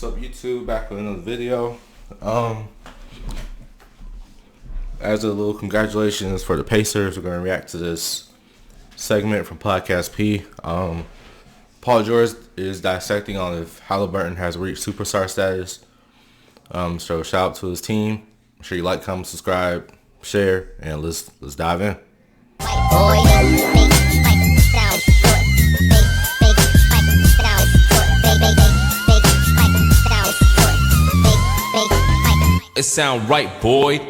up, YouTube? Back with another video. As a little congratulations for the Pacers, we're going to react to this segment from Podcast P. Paul George is dissecting on if Haliburton has reached superstar status. So shout out to his team. Make sure you like, comment, subscribe, share, and let's dive in. It sound right, boy.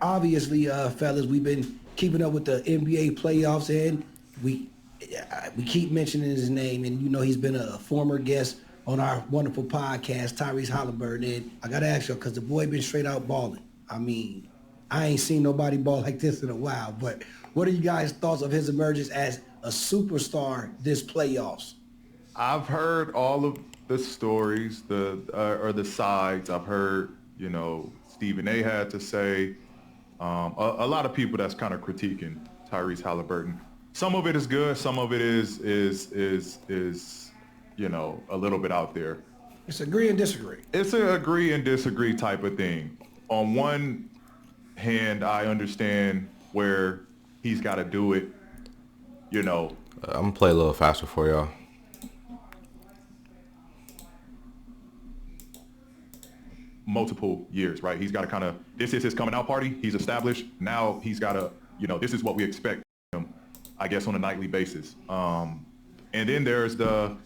Obviously, fellas, we've been keeping up with the NBA playoffs, and we keep mentioning his name, and you know he's been a former guest on our wonderful podcast, Tyrese Haliburton. And I gotta ask you, because the boy been straight out balling. I mean, I ain't seen nobody ball like this in a while. But what are you guys' thoughts of his emergence as a superstar this playoffs? I've heard all of the stories, or the sides. I've heard, Stephen A. had to say. A lot of people that's kind of critiquing Tyrese Haliburton. Some of it is good. Some of it is a little bit out there. It's agree and disagree. It's an agree and disagree type of thing. On one hand, I understand where he's got to do it. I'm gonna play a little faster for y'all. Multiple years, right? He's got to this is his coming out party. He's established. Now he's got to, this is what we expect him, I guess, on a nightly basis. And then there's the,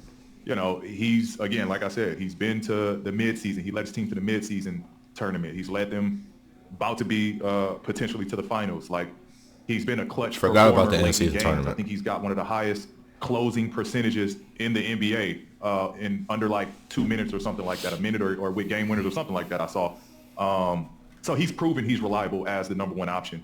he's, again, like I said, he's been to the midseason. He led his team to the midseason tournament. He's led them about to be potentially to the finals. Like, he's been a clutch Forgot performer about the late in in-season games. tournament. I think he's got one of the highest closing percentages in the NBA in under like 2 minutes or something like that, a minute or with game winners or something like that I saw. So he's proven he's reliable as the number one option.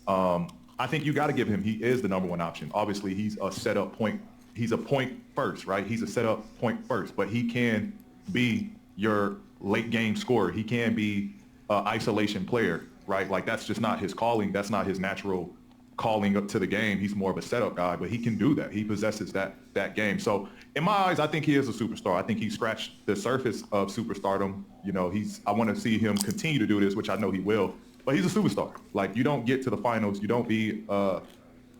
I think you got to give him, he is the number one option. Obviously, he's a setup point. He's a point first, right? He's a setup point first, but he can be your late game scorer. He can be an isolation player, right? Like, that's just not his calling. That's not his natural calling up to the game. He's more of a setup guy, but he can do that. He possesses that game. So in my eyes, I think he is a superstar. I think he scratched the surface of superstardom. I want to see him continue to do this, which I know he will, but he's a superstar. Like, you don't get to the finals. You don't be, an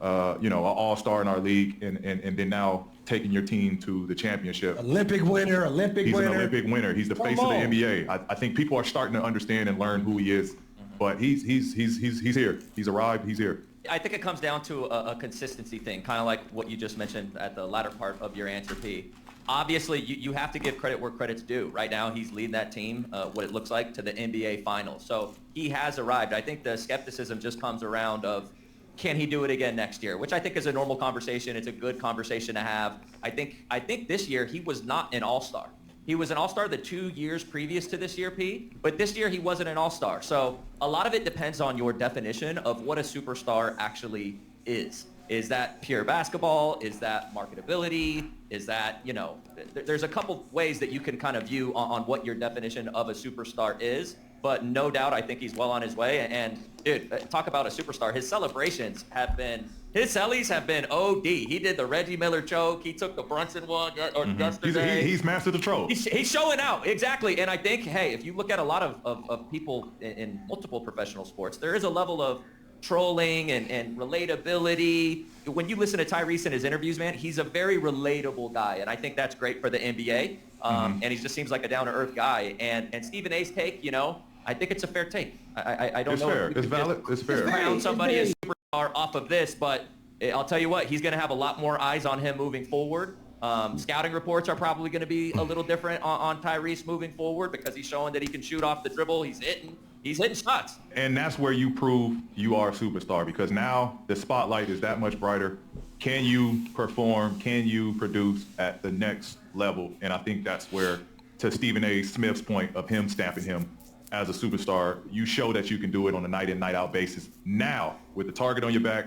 all-star in our league and then now taking your team to the championship. Olympic winner. He's an Olympic winner. He's the face of the NBA. I think people are starting to understand and learn who he is, but he's here. He's arrived. He's here. I think it comes down to a consistency thing, kind of like what you just mentioned at the latter part of your answer, P. Obviously, you have to give credit where credit's due. Right now, he's leading that team, what it looks like, to the NBA Finals. So he has arrived. I think the skepticism just comes around of, can he do it again next year? Which I think is a normal conversation. It's a good conversation to have. I think this year he was not an all-star. He was an all-star the 2 years previous to this year, P, but this year he wasn't an all-star. So a lot of it depends on your definition of what a superstar actually is. Is that pure basketball? Is that marketability? Is that, there's a couple ways that you can kind of view on what your definition of a superstar is. But no doubt, I think he's well on his way. And dude, talk about a superstar. His celebrations have been, his cellies have been OD. He did the Reggie Miller choke. He took the Brunson one yesterday. He's mastered the troll. He's showing out, exactly. And I think, hey, if you look at a lot of people in multiple professional sports, there is a level of trolling and relatability. When you listen to Tyrese in his interviews, man, he's a very relatable guy. And I think that's great for the NBA. And he just seems like a down-to-earth guy. And Stephen A's take, I think it's a fair take. I don't know. Fair. It's valid. It's fair. Crown somebody a superstar off of this, but I'll tell you what, he's going to have a lot more eyes on him moving forward. Scouting reports are probably going to be a little different on Tyrese moving forward because he's showing that he can shoot off the dribble. He's hitting shots. And that's where you prove you are a superstar, because now the spotlight is that much brighter. Can you perform? Can you produce at the next level? And I think that's where, to Stephen A. Smith's point of him stamping him as a superstar, you show that you can do it on a night in, night out basis. Now, with the target on your back,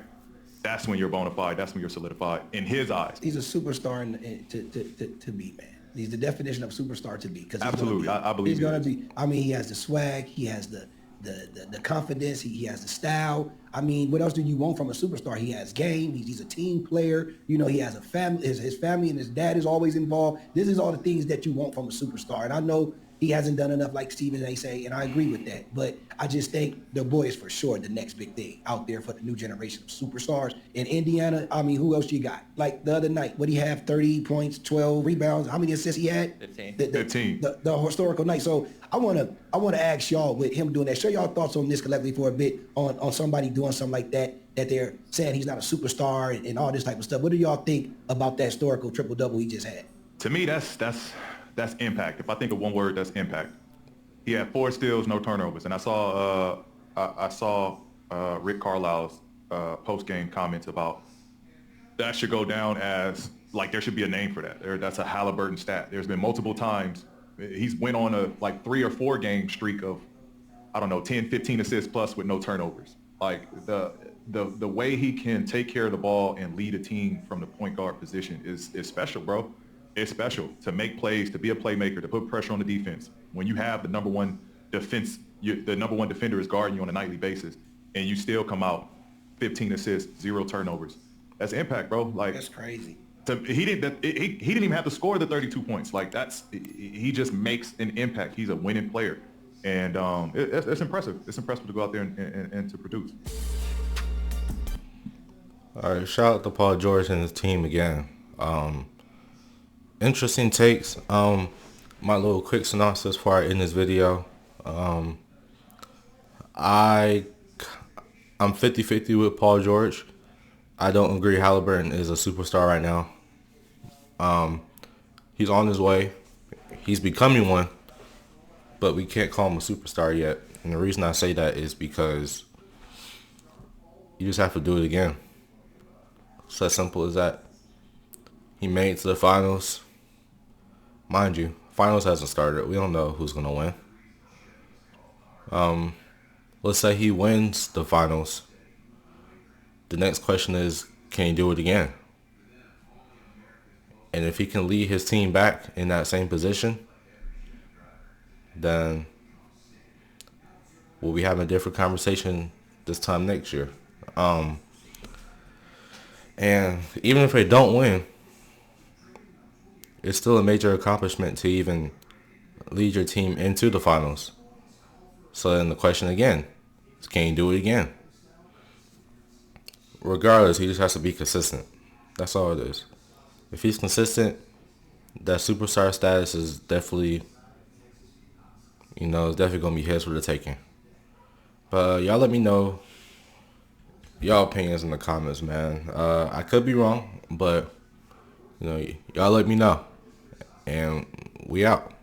that's when you're bona fide. That's when you're solidified in his eyes. He's a superstar to be, man. He's the definition of superstar to be. Absolutely, I believe he's going to be. I mean, he has the swag. He has the the confidence. He has the style. I mean, what else do you want from a superstar? He has game. He's a team player. You know, he has a family. His family and his dad is always involved. This is all the things that you want from a superstar. And I know he hasn't done enough, like Stephen A. say, and I agree with that. But I just think the boy is for sure the next big thing out there for the new generation of superstars. In Indiana, I mean, who else you got? Like the other night, what did he have? 30 points, 12 rebounds. How many assists he had? 15. 15. The historical night. So I wanna ask y'all with him doing that. Share y'all thoughts on this collectively for a bit on somebody doing something like that they're saying he's not a superstar and all this type of stuff. What do y'all think about that historical triple double he just had? To me, that's impact. If I think of one word, that's impact. He had 4 steals, no turnovers, and I saw Rick Carlisle's post game comments about that should go down as like there should be a name for that. That's a Haliburton stat. There's been multiple times he's went on a like 3 or 4 game streak of 10, 15 assists plus with no turnovers. Like the way he can take care of the ball and lead a team from the point guard position is special, bro. It's special to make plays, to be a playmaker, to put pressure on the defense. When you have the number one defender is guarding you on a nightly basis, and you still come out 15 assists, 0 turnovers. That's impact, bro. Like That's crazy. He didn't even have to score the 32 points. Like he just makes an impact. He's a winning player, and it's impressive. It's impressive to go out there and to produce. All right, shout out to Paul George and his team again. Interesting takes. My little quick synopsis before I end this video. I'm 50-50 with Paul George. I don't agree Haliburton is a superstar right now. He's on his way. He's becoming one, but we can't call him a superstar yet. And the reason I say that is because you just have to do it again. It's as simple as that. He made it to the finals. Mind you, finals hasn't started. We don't know who's going to win. Let's say he wins the finals. The next question is, can he do it again? And if he can lead his team back in that same position, then we'll be having a different conversation this time next year. And even if they don't win, it's still a major accomplishment to even lead your team into the finals. So then the question again is, can you do it again? Regardless, he just has to be consistent. That's all it is. If he's consistent, that superstar status is definitely, it's definitely going to be his for the taking. But y'all let me know y'all opinions in the comments, man. I could be wrong, but, y'all let me know. And we out.